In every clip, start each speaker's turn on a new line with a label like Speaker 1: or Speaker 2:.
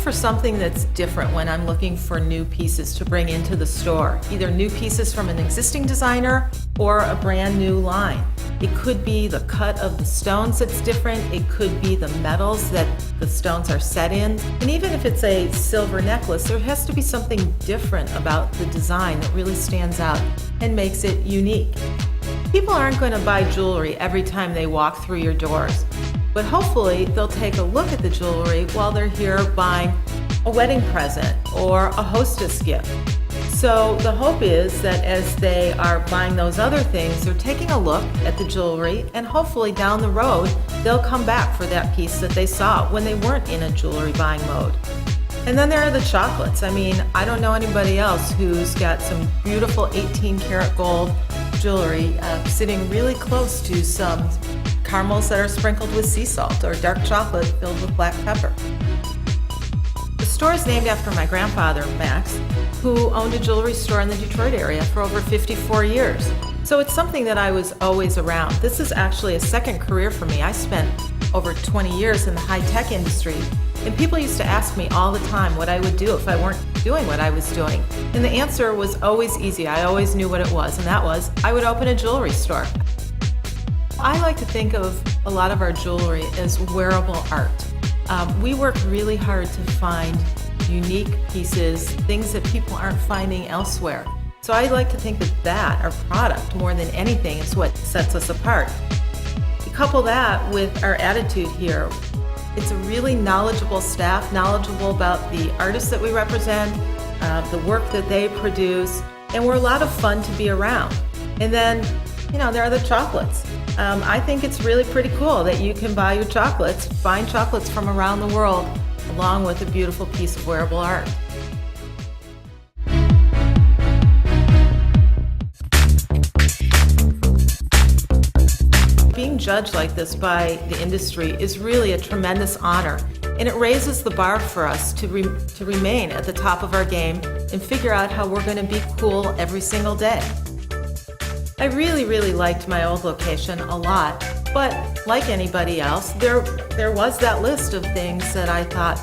Speaker 1: for something that's different when I'm looking for new pieces to bring into the store, either new pieces from an existing designer or a brand new line. It could be the cut of the stones that's different, it could be the metals that the stones are set in, and even if it's a silver necklace, there has to be something different about the design that really stands out and makes it unique. People aren't going to buy jewelry every time they walk through your doors, but hopefully they'll take a look at the jewelry while they're here buying a wedding present or a hostess gift. So the hope is that as they are buying those other things, they're taking a look at the jewelry, and hopefully down the road they'll come back for that piece that they saw when they weren't in a jewelry buying mode. And then there are the chocolates. I mean, I don't know anybody else who's got some beautiful 18 karat gold jewelry sitting really close to some caramels that are sprinkled with sea salt or dark chocolate filled with black pepper. The store is named after my grandfather, Max, who owned a jewelry store in the Detroit area for over 54 years. So it's something that I was always around. This is actually a second career for me. I spent over 20 years in the high-tech industry, and people used to ask me all the time what I would do if I weren't doing what I was doing. And the answer was always easy. I always knew what it was, and that was I would open a jewelry store. I like to think of a lot of our jewelry as wearable art. We work really hard to find unique pieces, things that people aren't finding elsewhere. So I like to think that our product, more than anything, is what sets us apart. You couple that with our attitude here. It's a really knowledgeable staff, knowledgeable about the artists that we represent, the work that they produce, and we're a lot of fun to be around. And then, there are the chocolates. I think it's really pretty cool that you can buy your chocolates, find chocolates from around the world, along with a beautiful piece of wearable art. Being judged like this by the industry is really a tremendous honor, and it raises the bar for us to remain at the top of our game and figure out how we're going to be cool every single day. I really liked my old location a lot, but like anybody else, there was that list of things that I thought,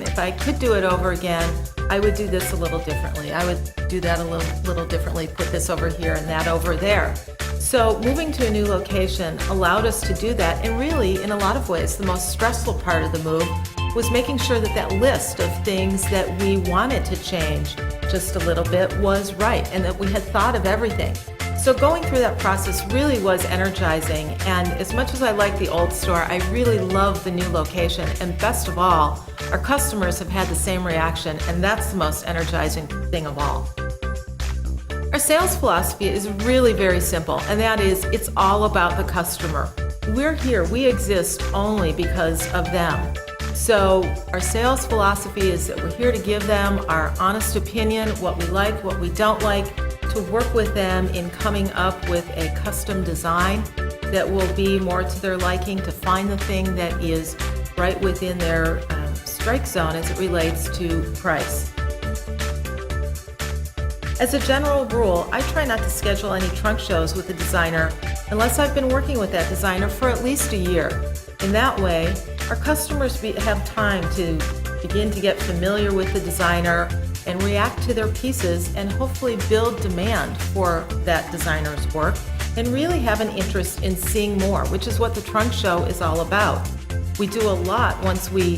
Speaker 1: if I could do it over again, I would do this a little differently. I would do that a little differently, put this over here and that over there. So moving to a new location allowed us to do that, and really, in a lot of ways, the most stressful part of the move was making sure that that list of things that we wanted to change just a little bit was right, and that we had thought of everything. So going through that process really was energizing, and as much as I like the old store, I really love the new location, and best of all, our customers have had the same reaction, and that's the most energizing thing of all. Our sales philosophy is really very simple, and that is, it's all about the customer. We're here, we exist only because of them. So our sales philosophy is that we're here to give them our honest opinion, what we like, what we don't like, to work with them in coming up with a custom design that will be more to their liking, to find the thing that is right within their strike zone as it relates to price. As a general rule, I try not to schedule any trunk shows with a designer unless I've been working with that designer for at least a year. In that way, our customers have time to begin to get familiar with the designer and react to their pieces, and hopefully build demand for that designer's work, and really have an interest in seeing more, which is what the trunk show is all about. We do a lot once we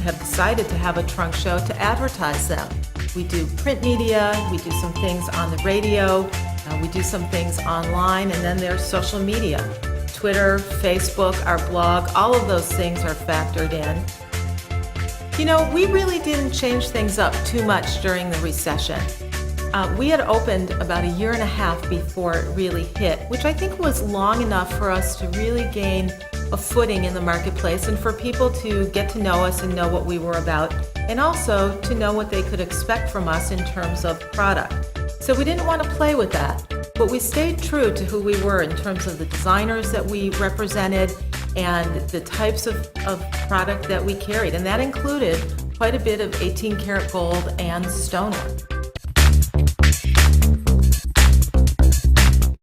Speaker 1: have decided to have a trunk show to advertise them. We do print media, we do some things on the radio, we do some things online, and then there's social media. Twitter, Facebook, our blog, all of those things are factored in. We really didn't change things up too much during the recession. We had opened about a year and a half before it really hit, which I think was long enough for us to really gain a footing in the marketplace and for people to get to know us and know what we were about, and also to know what they could expect from us in terms of product. So we didn't want to play with that, but we stayed true to who we were in terms of the designers that we represented and the types of product that we carried, and that included quite a bit of 18 karat gold and stonework.